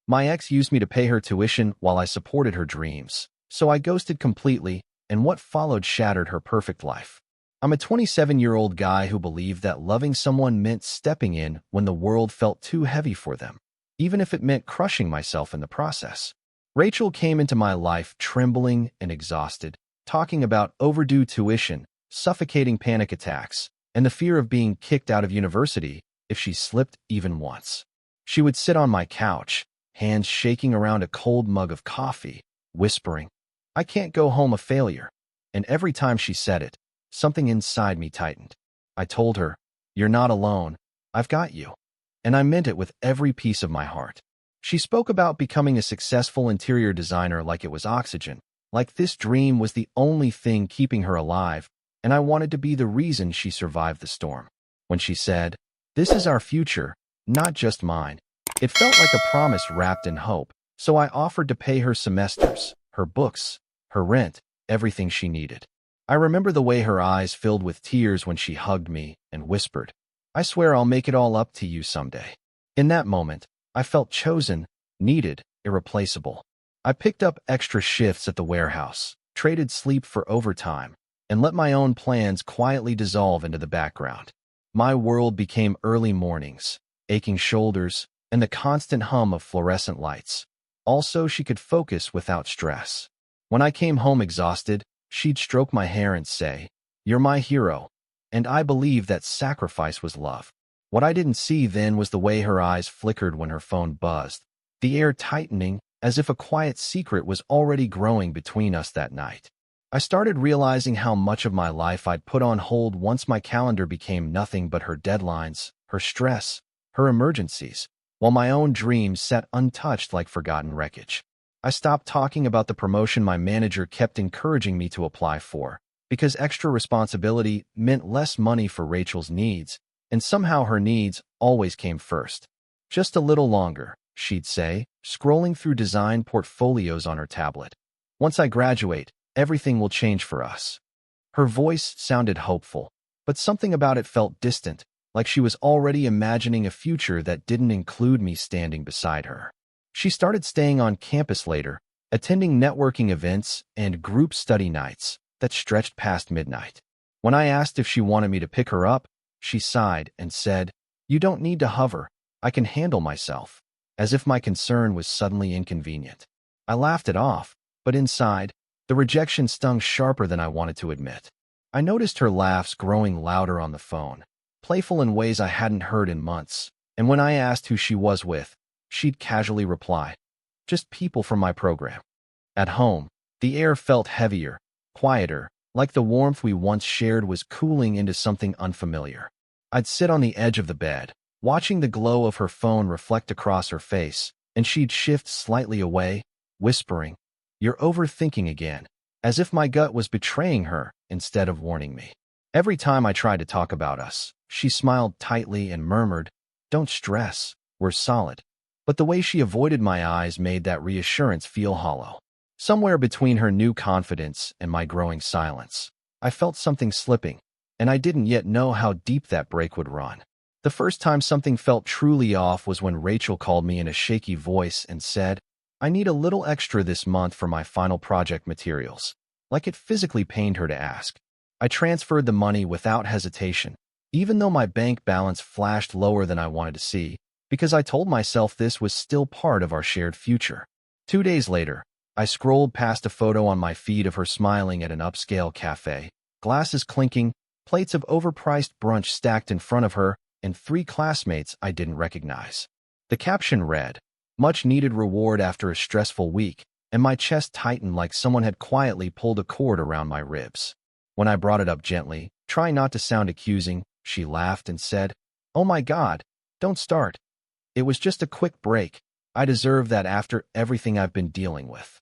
My ex used me to pay her tuition while I supported her dreams, so I ghosted completely, and what followed shattered her perfect life. I'm a 27-year-old guy who believed that loving someone meant stepping in when the world felt too heavy for them, even if it meant crushing myself in the process. Rachel came into my life trembling and exhausted, talking about overdue tuition, suffocating panic attacks, and the fear of being kicked out of university if she slipped even once. She would sit on my couch, hands shaking around a cold mug of coffee, whispering, "I can't go home a failure." And every time she said it, something inside me tightened. I told her, "You're not alone. I've got you." And I meant it with every piece of my heart. She spoke about becoming a successful interior designer like it was oxygen, like this dream was the only thing keeping her alive, and I wanted to be the reason she survived the storm. When she said, "This is our future, not just mine," it felt like a promise wrapped in hope, so I offered to pay her semesters, her books, her rent, everything she needed. I remember the way her eyes filled with tears when she hugged me and whispered, "I swear I'll make it all up to you someday." In that moment, I felt chosen, needed, irreplaceable. I picked up extra shifts at the warehouse, traded sleep for overtime, and let my own plans quietly dissolve into the background. My world became early mornings, aching shoulders, and the constant hum of fluorescent lights. Also, she could focus without stress. When I came home exhausted, she'd stroke my hair and say, "You're my hero." And I believed that sacrifice was love. What I didn't see then was the way her eyes flickered when her phone buzzed, the air tightening as if a quiet secret was already growing between us that night. I started realizing how much of my life I'd put on hold once my calendar became nothing but her deadlines, her stress, her emergencies, while my own dreams sat untouched like forgotten wreckage. I stopped talking about the promotion my manager kept encouraging me to apply for, because extra responsibility meant less money for Rachel's needs, and somehow her needs always came first. "Just a little longer," she'd say, scrolling through design portfolios on her tablet. "Once I graduate, everything will change for us." Her voice sounded hopeful, but something about it felt distant, like she was already imagining a future that didn't include me standing beside her. She started staying on campus later, attending networking events and group study nights that stretched past midnight. When I asked if she wanted me to pick her up, she sighed and said, "You don't need to hover. I can handle myself," as if my concern was suddenly inconvenient. I laughed it off, but inside, the rejection stung sharper than I wanted to admit. I noticed her laughs growing louder on the phone, playful in ways I hadn't heard in months, and when I asked who she was with, she'd casually reply, "Just people from my program." At home, the air felt heavier, quieter, like the warmth we once shared was cooling into something unfamiliar. I'd sit on the edge of the bed, watching the glow of her phone reflect across her face, and she'd shift slightly away, whispering, "You're overthinking again," as if my gut was betraying her instead of warning me. Every time I tried to talk about us, she smiled tightly and murmured, "Don't stress, we're solid." But the way she avoided my eyes made that reassurance feel hollow. Somewhere between her new confidence and my growing silence, I felt something slipping, and I didn't yet know how deep that break would run. The first time something felt truly off was when Rachel called me in a shaky voice and said, "I need a little extra this month for my final project materials," like it physically pained her to ask. I transferred the money without hesitation, even though my bank balance flashed lower than I wanted to see, because I told myself this was still part of our shared future. 2 days later, I scrolled past a photo on my feed of her smiling at an upscale cafe, glasses clinking, plates of overpriced brunch stacked in front of her, and 3 classmates I didn't recognize. The caption read, "Much needed reward after a stressful week," and my chest tightened like someone had quietly pulled a cord around my ribs. When I brought it up gently, trying not to sound accusing, she laughed and said, "Oh my God, don't start. It was just a quick break. I deserve that after everything I've been dealing with."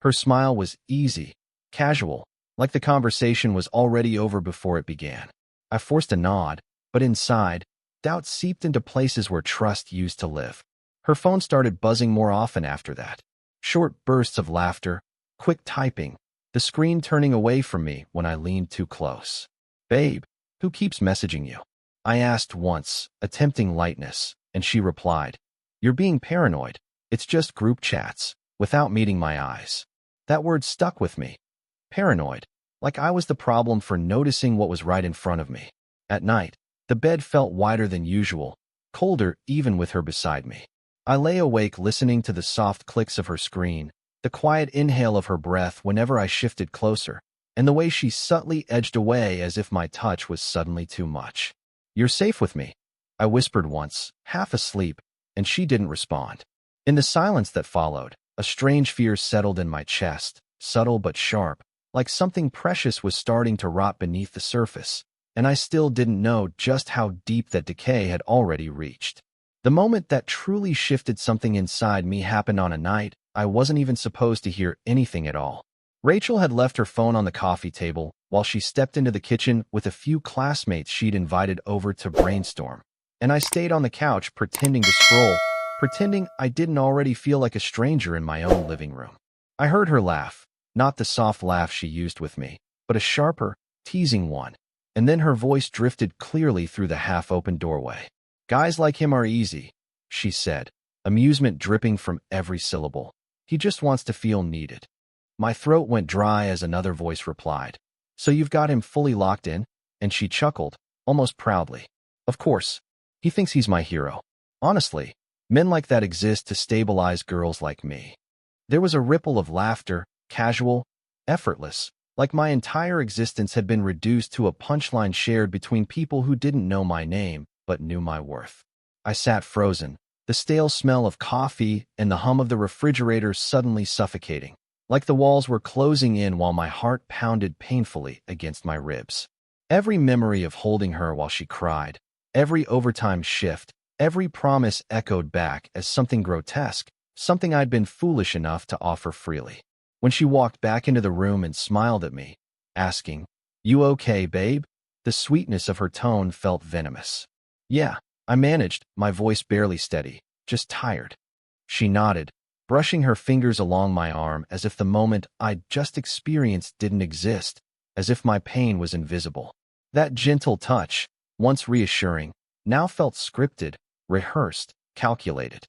Her smile was easy, casual, like the conversation was already over before it began. I forced a nod, but inside, doubt seeped into places where trust used to live. Her phone started buzzing more often after that. Short bursts of laughter, quick typing, the screen turning away from me when I leaned too close. "Babe, who keeps messaging you?" I asked once, attempting lightness, and she replied, "You're being paranoid. It's just group chats, without meeting my eyes. That word stuck with me. Paranoid, like I was the problem for noticing what was right in front of me. At night, the bed felt wider than usual, colder even with her beside me. I lay awake listening to the soft clicks of her screen, the quiet inhale of her breath whenever I shifted closer, and the way she subtly edged away as if my touch was suddenly too much. "You're safe with me," I whispered once, half asleep, and she didn't respond. In the silence that followed, a strange fear settled in my chest, subtle but sharp, like something precious was starting to rot beneath the surface, and I still didn't know just how deep that decay had already reached. The moment that truly shifted something inside me happened on a night I wasn't even supposed to hear anything at all. Rachel had left her phone on the coffee table while she stepped into the kitchen with a few classmates she'd invited over to brainstorm, and I stayed on the couch pretending to scroll, pretending I didn't already feel like a stranger in my own living room. I heard her laugh, not the soft laugh she used with me, but a sharper, teasing one, and then her voice drifted clearly through the half-open doorway. "Guys like him are easy," she said, amusement dripping from every syllable. "He just wants to feel needed." My throat went dry as another voice replied, "So you've got him fully locked in?" And she chuckled, almost proudly. "Of course. He thinks he's my hero. Honestly, men like that exist to stabilize girls like me." There was a ripple of laughter, casual, effortless, like my entire existence had been reduced to a punchline shared between people who didn't know my name but knew my worth. I sat frozen, the stale smell of coffee and the hum of the refrigerator suddenly suffocating, like the walls were closing in while my heart pounded painfully against my ribs. Every memory of holding her while she cried, every overtime shift, every promise echoed back as something grotesque, something I'd been foolish enough to offer freely. When she walked back into the room and smiled at me, asking, "You okay, babe?" the sweetness of her tone felt venomous. "Yeah," I managed, my voice barely steady, "just tired." She nodded, brushing her fingers along my arm as if the moment I'd just experienced didn't exist, as if my pain was invisible. That gentle touch, once reassuring, now felt scripted, rehearsed, calculated.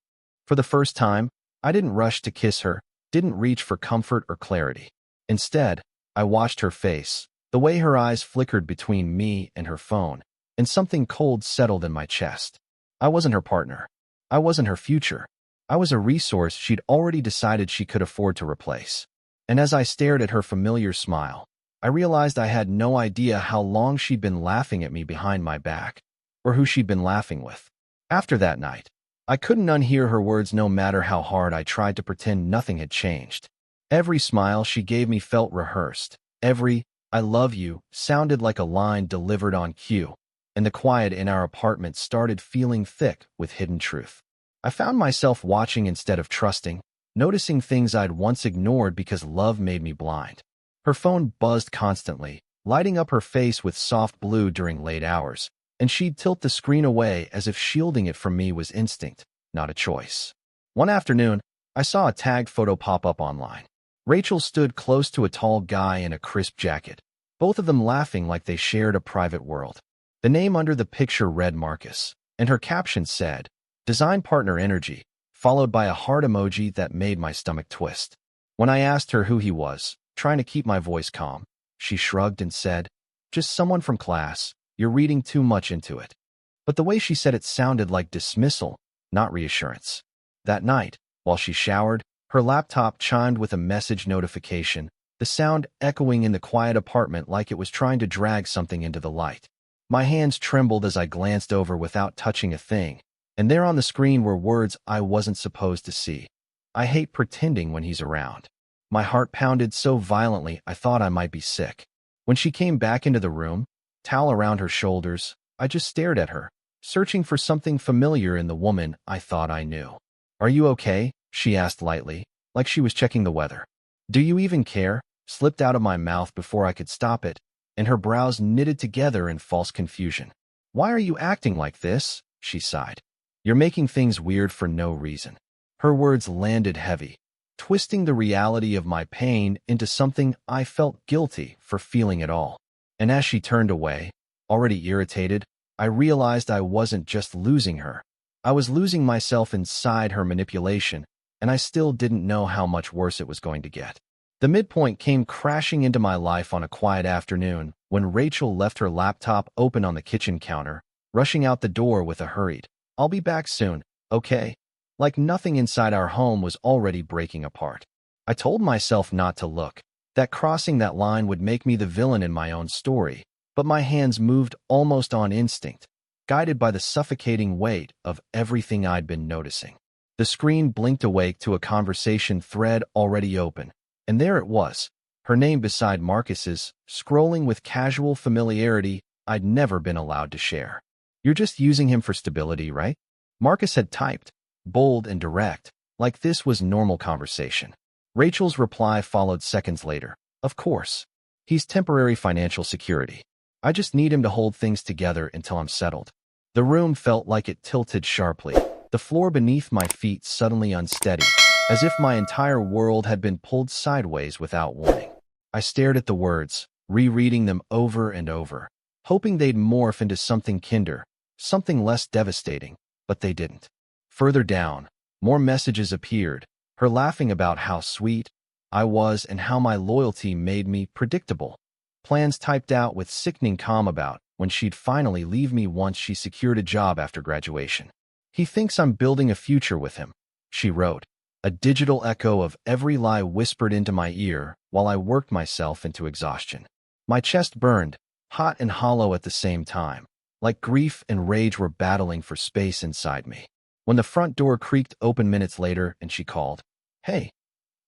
For the first time, I didn't rush to kiss her, didn't reach for comfort or clarity. Instead, I watched her face, the way her eyes flickered between me and her phone, and something cold settled in my chest. I wasn't her partner. I wasn't her future. I was a resource she'd already decided she could afford to replace. And as I stared at her familiar smile, I realized I had no idea how long she'd been laughing at me behind my back, or who she'd been laughing with. After that night, I couldn't unhear her words no matter how hard I tried to pretend nothing had changed. Every smile she gave me felt rehearsed. Every "I love you" sounded like a line delivered on cue, and the quiet in our apartment started feeling thick with hidden truth. I found myself watching instead of trusting, noticing things I'd once ignored because love made me blind. Her phone buzzed constantly, lighting up her face with soft blue during late hours, and she'd tilt the screen away as if shielding it from me was instinct, not a choice. One afternoon, I saw a tagged photo pop up online. Rachel stood close to a tall guy in a crisp jacket, both of them laughing like they shared a private world. The name under the picture read Marcus, and her caption said, "Design Partner Energy," followed by a heart emoji that made my stomach twist. When I asked her who he was, trying to keep my voice calm, she shrugged and said, "Just someone from class. You're reading too much into it." But the way she said it sounded like dismissal, not reassurance. That night, while she showered, her laptop chimed with a message notification, the sound echoing in the quiet apartment like it was trying to drag something into the light. My hands trembled as I glanced over without touching a thing, and there on the screen were words I wasn't supposed to see. "I hate pretending when he's around." My heart pounded so violently I thought I might be sick. When she came back into the room, towel around her shoulders, I just stared at her, searching for something familiar in the woman I thought I knew. "Are you okay?" she asked lightly, like she was checking the weather. "Do you even care?" slipped out of my mouth before I could stop it, and her brows knitted together in false confusion. "Why are you acting like this?" she sighed. "You're making things weird for no reason." Her words landed heavy, twisting the reality of my pain into something I felt guilty for feeling at all. And as she turned away, already irritated, I realized I wasn't just losing her. I was losing myself inside her manipulation, and I still didn't know how much worse it was going to get. The midpoint came crashing into my life on a quiet afternoon when Rachel left her laptop open on the kitchen counter, rushing out the door with a hurried, "I'll be back soon, okay?" Like nothing inside our home was already breaking apart. I told myself not to look, that crossing that line would make me the villain in my own story, but my hands moved almost on instinct, guided by the suffocating weight of everything I'd been noticing. The screen blinked awake to a conversation thread already open, and there it was, her name beside Marcus's, scrolling with casual familiarity I'd never been allowed to share. "You're just using him for stability, right?" Marcus had typed, bold and direct, like this was normal conversation. Rachel's reply followed seconds later. "Of course. He's temporary financial security. I just need him to hold things together until I'm settled." The room felt like it tilted sharply, the floor beneath my feet suddenly unsteady, as if my entire world had been pulled sideways without warning. I stared at the words, rereading them over and over, hoping they'd morph into something kinder, something less devastating, but they didn't. Further down, more messages appeared, her laughing about how sweet I was and how my loyalty made me predictable. Plans typed out with sickening calm about when she'd finally leave me once she secured a job after graduation. "He thinks I'm building a future with him," she wrote, a digital echo of every lie whispered into my ear while I worked myself into exhaustion. My chest burned, hot and hollow at the same time, like grief and rage were battling for space inside me. When the front door creaked open minutes later and she called, "Hey,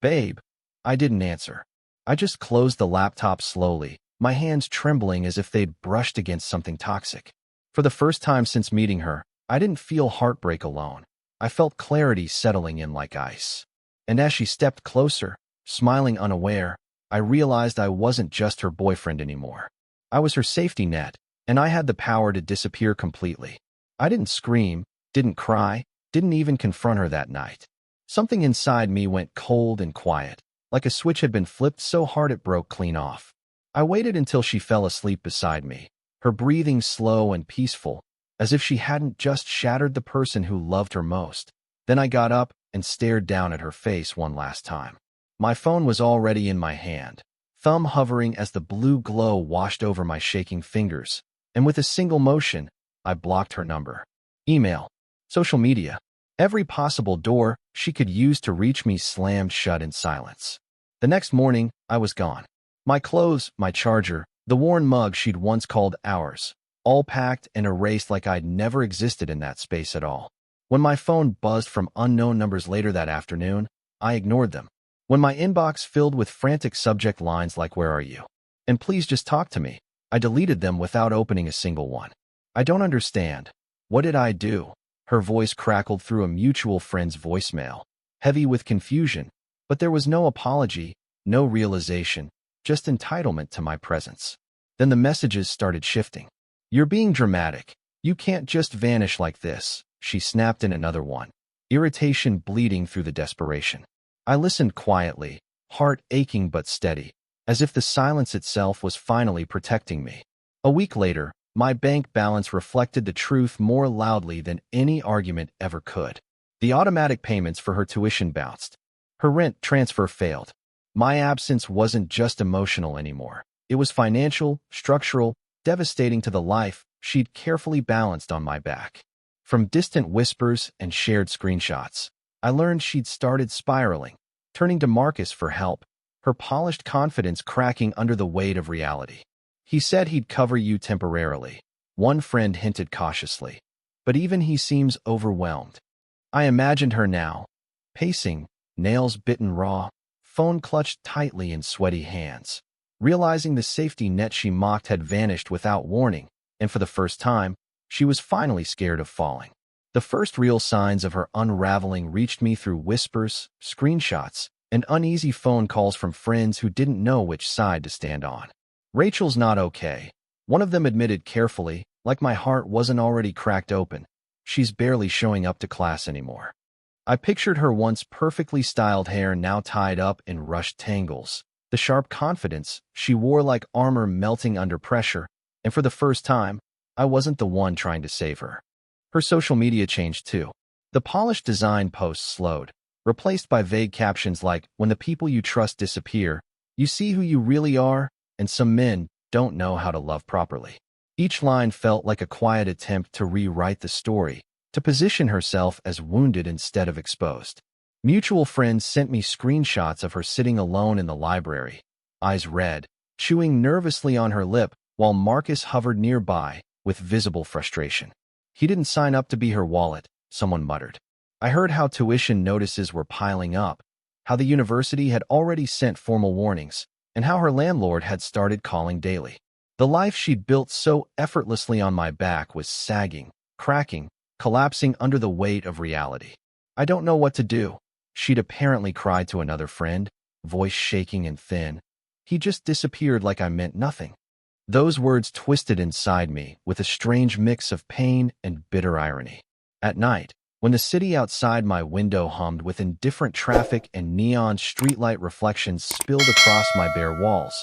babe," I didn't answer. I just closed the laptop slowly, my hands trembling as if they'd brushed against something toxic. For the first time since meeting her, I didn't feel heartbreak alone. I felt clarity settling in like ice. And as she stepped closer, smiling unaware, I realized I wasn't just her boyfriend anymore. I was her safety net, and I had the power to disappear completely. I didn't scream, didn't cry, didn't even confront her that night. Something inside me went cold and quiet, like a switch had been flipped so hard it broke clean off. I waited until she fell asleep beside me, her breathing slow and peaceful, as if she hadn't just shattered the person who loved her most. Then I got up and stared down at her face one last time. My phone was already in my hand, thumb hovering as the blue glow washed over my shaking fingers, and with a single motion, I blocked her number. Email, social media, every possible door she could use to reach me slammed shut in silence. The next morning, I was gone. My clothes, my charger, the worn mug she'd once called ours, all packed and erased like I'd never existed in that space at all. When my phone buzzed from unknown numbers later that afternoon, I ignored them. When my inbox filled with frantic subject lines like "Where are you?" and "Please just talk to me," I deleted them without opening a single one. "I don't understand. What did I do?" Her voice crackled through a mutual friend's voicemail, heavy with confusion, but there was no apology, no realization, just entitlement to my presence. Then the messages started shifting. "You're being dramatic. You can't just vanish like this," she snapped in another one, irritation bleeding through the desperation. I listened quietly, heart aching but steady, as if the silence itself was finally protecting me. A week later, my bank balance reflected the truth more loudly than any argument ever could. The automatic payments for her tuition bounced. Her rent transfer failed. My absence wasn't just emotional anymore. It was financial, structural, devastating to the life she'd carefully balanced on my back. From distant whispers and shared screenshots, I learned she'd started spiraling, turning to Marcus for help, her polished confidence cracking under the weight of reality. "He said he'd cover you temporarily," one friend hinted cautiously, "but even he seems overwhelmed." I imagined her now, pacing, nails bitten raw, phone clutched tightly in sweaty hands, realizing the safety net she mocked had vanished without warning, and for the first time, she was finally scared of falling. The first real signs of her unraveling reached me through whispers, screenshots, and uneasy phone calls from friends who didn't know which side to stand on. "Rachel's not okay," one of them admitted carefully, like my heart wasn't already cracked open. "She's barely showing up to class anymore." I pictured her once perfectly styled hair now tied up in rushed tangles, the sharp confidence she wore like armor melting under pressure, and for the first time, I wasn't the one trying to save her. Her social media changed too. The polished design posts slowed, replaced by vague captions like, "When the people you trust disappear, you see who you really are," and "Some men don't know how to love properly." Each line felt like a quiet attempt to rewrite the story, to position herself as wounded instead of exposed. Mutual friends sent me screenshots of her sitting alone in the library, eyes red, chewing nervously on her lip, while Marcus hovered nearby with visible frustration. "He didn't sign up to be her wallet," someone muttered. I heard how tuition notices were piling up, how the university had already sent formal warnings, and how her landlord had started calling daily. The life she'd built so effortlessly on my back was sagging, cracking, collapsing under the weight of reality. "I don't know what to do," she'd apparently cried to another friend, voice shaking and thin. "He just disappeared like I meant nothing." Those words twisted inside me with a strange mix of pain and bitter irony. At night, when the city outside my window hummed with indifferent traffic and neon streetlight reflections spilled across my bare walls,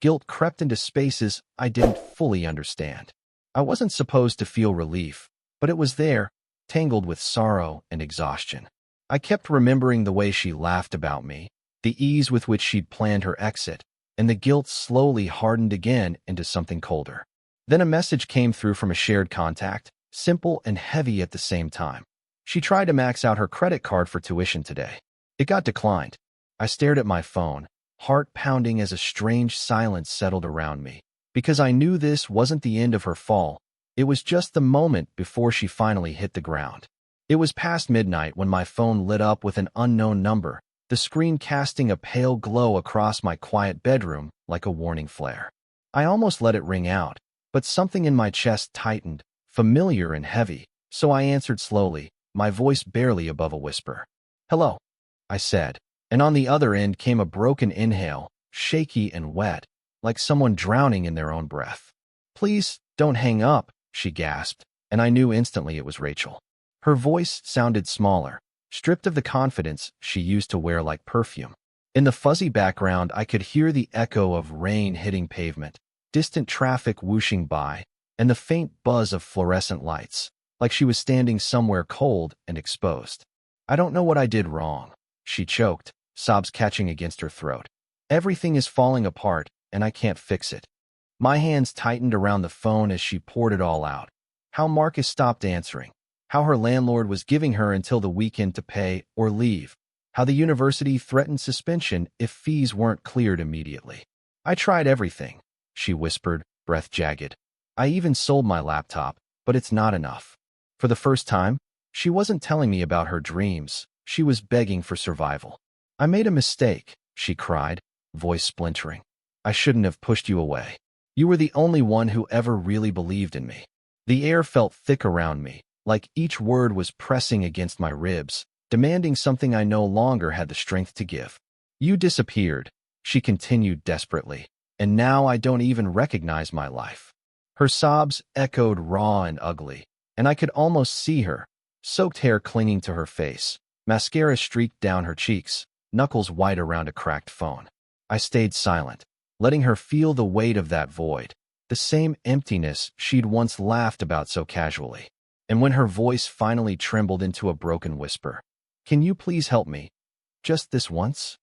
guilt crept into spaces I didn't fully understand. I wasn't supposed to feel relief, but it was there, tangled with sorrow and exhaustion. I kept remembering the way she laughed about me, the ease with which she'd planned her exit, and the guilt slowly hardened again into something colder. Then a message came through from a shared contact, simple and heavy at the same time. She tried to max out her credit card for tuition today. It got declined. I stared at my phone, heart pounding as a strange silence settled around me, because I knew this wasn't the end of her fall. It was just the moment before she finally hit the ground. It was past midnight when my phone lit up with an unknown number, the screen casting a pale glow across my quiet bedroom like a warning flare. I almost let it ring out, but something in my chest tightened, familiar and heavy, so I answered slowly, my voice barely above a whisper. "Hello," I said, and on the other end came a broken inhale, shaky and wet, like someone drowning in their own breath. "Please, don't hang up," she gasped, and I knew instantly it was Rachel. Her voice sounded smaller, stripped of the confidence she used to wear like perfume. In the fuzzy background, I could hear the echo of rain hitting pavement, distant traffic whooshing by, and the faint buzz of fluorescent lights, like she was standing somewhere cold and exposed. "I don't know what I did wrong," she choked, sobs catching against her throat. "Everything is falling apart, and I can't fix it." My hands tightened around the phone as she poured it all out. How Marcus stopped answering, how her landlord was giving her until the weekend to pay or leave, how the university threatened suspension if fees weren't cleared immediately. "I tried everything," she whispered, breath jagged. "I even sold my laptop, but it's not enough." For the first time, she wasn't telling me about her dreams. She was begging for survival. "I made a mistake," she cried, voice splintering. "I shouldn't have pushed you away. You were the only one who ever really believed in me." The air felt thick around me, like each word was pressing against my ribs, demanding something I no longer had the strength to give. "You disappeared," she continued desperately, "and now I don't even recognize my life." Her sobs echoed raw and ugly, and I could almost see her, soaked hair clinging to her face, mascara streaked down her cheeks, knuckles white around a cracked phone. I stayed silent, letting her feel the weight of that void, the same emptiness she'd once laughed about so casually. And when her voice finally trembled into a broken whisper, "Can you please help me? Just this once?"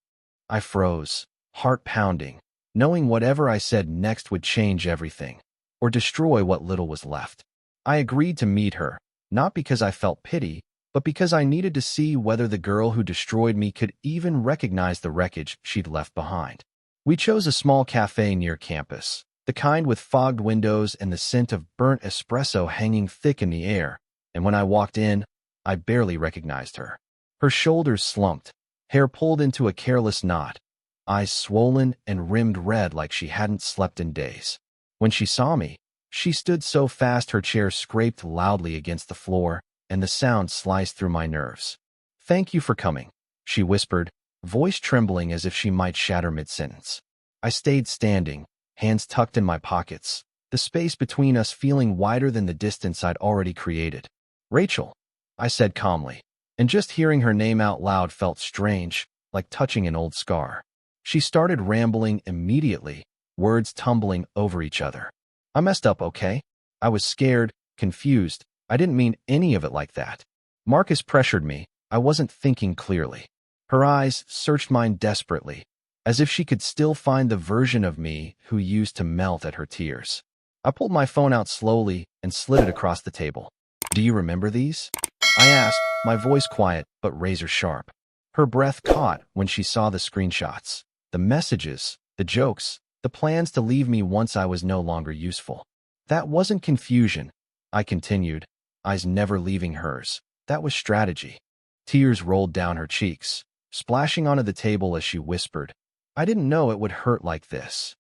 I froze, heart pounding, knowing whatever I said next would change everything, or destroy what little was left. I agreed to meet her, not because I felt pity, but because I needed to see whether the girl who destroyed me could even recognize the wreckage she'd left behind. We chose a small cafe near campus, the kind with fogged windows and the scent of burnt espresso hanging thick in the air, and when I walked in, I barely recognized her. Her shoulders slumped, hair pulled into a careless knot, eyes swollen and rimmed red like she hadn't slept in days. When she saw me, she stood so fast her chair scraped loudly against the floor, and the sound sliced through my nerves. "Thank you for coming," she whispered, voice trembling as if she might shatter mid-sentence. I stayed standing, hands tucked in my pockets, the space between us feeling wider than the distance I'd already created. "Rachel," I said calmly, and just hearing her name out loud felt strange, like touching an old scar. She started rambling immediately, words tumbling over each other. "I messed up, okay? I was scared, confused. I didn't mean any of it like that." Marcus pressured me. I wasn't thinking clearly. Her eyes searched mine desperately, as if she could still find the version of me who used to melt at her tears. I pulled my phone out slowly and slid it across the table. "Do you remember these?" I asked, my voice quiet but razor sharp. Her breath caught when she saw the screenshots, the messages, the jokes, the plans to leave me once I was no longer useful. That wasn't confusion, I continued, eyes never leaving hers. That was strategy. Tears rolled down her cheeks, splashing onto the table as she whispered, "I didn't know it would hurt like this."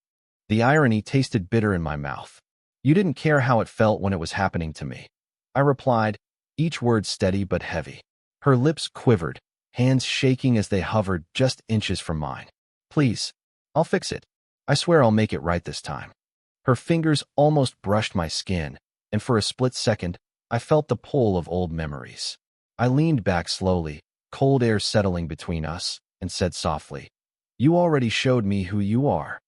The irony tasted bitter in my mouth. "You didn't care how it felt when it was happening to me," I replied, each word steady but heavy. Her lips quivered, hands shaking as they hovered just inches from mine. "Please, I'll fix it. I swear I'll make it right this time." Her fingers almost brushed my skin, and for a split second, I felt the pull of old memories. I leaned back slowly, cold air settling between us, and said softly, "You already showed me who you are."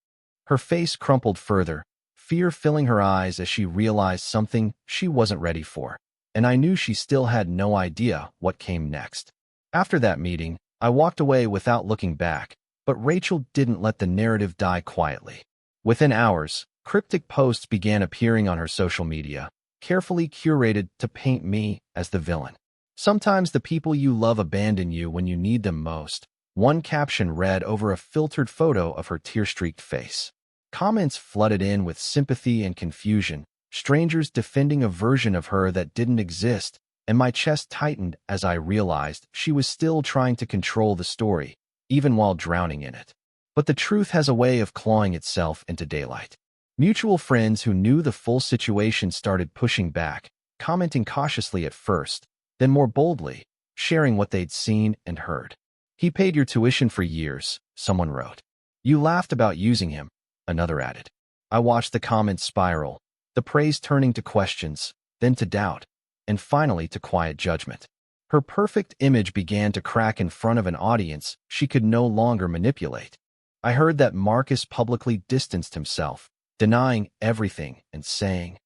Her face crumpled further, fear filling her eyes as she realized something she wasn't ready for, and I knew she still had no idea what came next. After that meeting, I walked away without looking back, but Rachel didn't let the narrative die quietly. Within hours, cryptic posts began appearing on her social media, carefully curated to paint me as the villain. "Sometimes the people you love abandon you when you need them most," one caption read over a filtered photo of her tear-streaked face. Comments flooded in with sympathy and confusion, strangers defending a version of her that didn't exist, and my chest tightened as I realized she was still trying to control the story, even while drowning in it. But the truth has a way of clawing itself into daylight. Mutual friends who knew the full situation started pushing back, commenting cautiously at first, then more boldly, sharing what they'd seen and heard. "He paid your tuition for years," someone wrote. "You laughed about using him," another added. I watched the comments spiral, the praise turning to questions, then to doubt, and finally to quiet judgment. Her perfect image began to crack in front of an audience she could no longer manipulate. I heard that Marcus publicly distanced himself, denying everything and saying,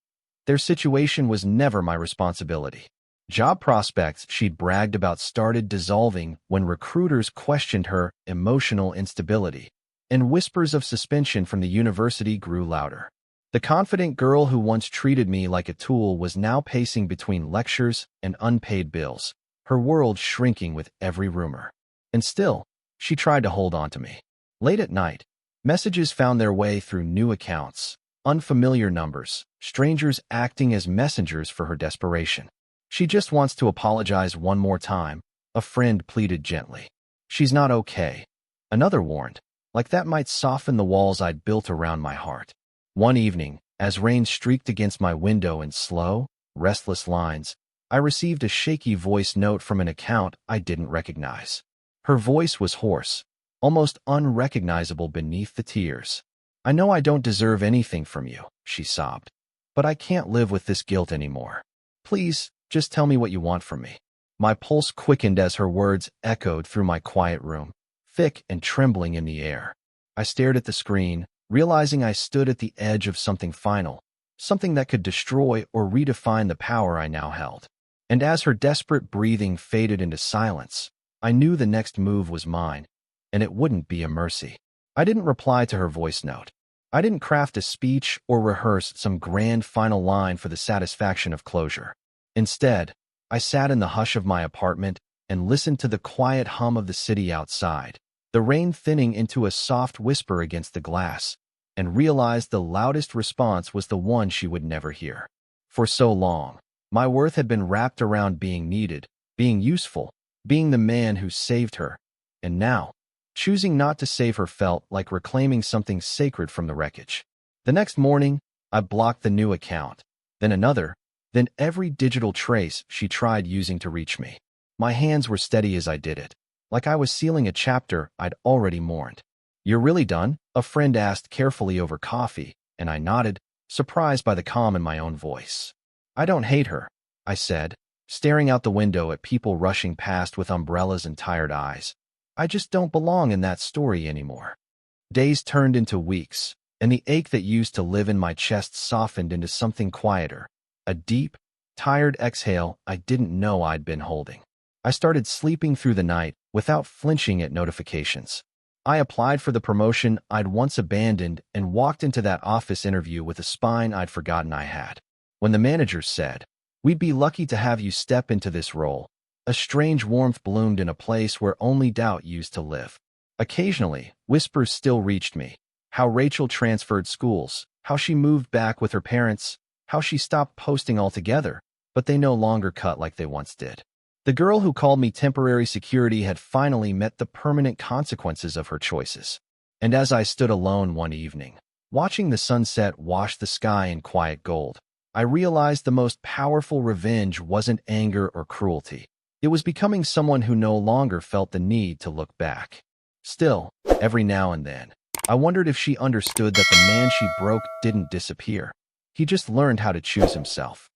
"Their situation was never my responsibility." Job prospects she'd bragged about started dissolving when recruiters questioned her emotional instability, and whispers of suspension from the university grew louder. The confident girl who once treated me like a tool was now pacing between lectures and unpaid bills, her world shrinking with every rumor. And still, she tried to hold on to me. Late at night, messages found their way through new accounts, unfamiliar numbers, strangers acting as messengers for her desperation. "She just wants to apologize one more time," a friend pleaded gently. "She's not okay," another warned, like that might soften the walls I'd built around my heart. One evening, as rain streaked against my window in slow, restless lines, I received a shaky voice note from an account I didn't recognize. Her voice was hoarse, almost unrecognizable beneath the tears. "I know I don't deserve anything from you," she sobbed, "but I can't live with this guilt anymore. Please, just tell me what you want from me." My pulse quickened as her words echoed through my quiet room, thick and trembling in the air. I stared at the screen, realizing I stood at the edge of something final, something that could destroy or redefine the power I now held. And as her desperate breathing faded into silence, I knew the next move was mine, and it wouldn't be a mercy. I didn't reply to her voice note. I didn't craft a speech or rehearse some grand final line for the satisfaction of closure. Instead, I sat in the hush of my apartment and listened to the quiet hum of the city outside, the rain thinning into a soft whisper against the glass, and realized the loudest response was the one she would never hear. For so long, my worth had been wrapped around being needed, being useful, being the man who saved her. And now, choosing not to save her felt like reclaiming something sacred from the wreckage. The next morning, I blocked the new account, then another, then every digital trace she tried using to reach me. My hands were steady as I did it, like I was sealing a chapter I'd already mourned. "You're really done?" a friend asked carefully over coffee, and I nodded, surprised by the calm in my own voice. "I don't hate her," I said, staring out the window at people rushing past with umbrellas and tired eyes. "I just don't belong in that story anymore." Days turned into weeks, and the ache that used to live in my chest softened into something quieter, a deep, tired exhale I didn't know I'd been holding. I started sleeping through the night, without flinching at notifications. I applied for the promotion I'd once abandoned and walked into that office interview with a spine I'd forgotten I had. When the manager said, "We'd be lucky to have you step into this role," a strange warmth bloomed in a place where only doubt used to live. Occasionally, whispers still reached me. How Rachel transferred schools, how she moved back with her parents, how she stopped posting altogether, but they no longer cut like they once did. The girl who called me temporary security had finally met the permanent consequences of her choices. And as I stood alone one evening, watching the sunset wash the sky in quiet gold, I realized the most powerful revenge wasn't anger or cruelty. It was becoming someone who no longer felt the need to look back. Still, every now and then, I wondered if she understood that the man she broke didn't disappear. He just learned how to choose himself.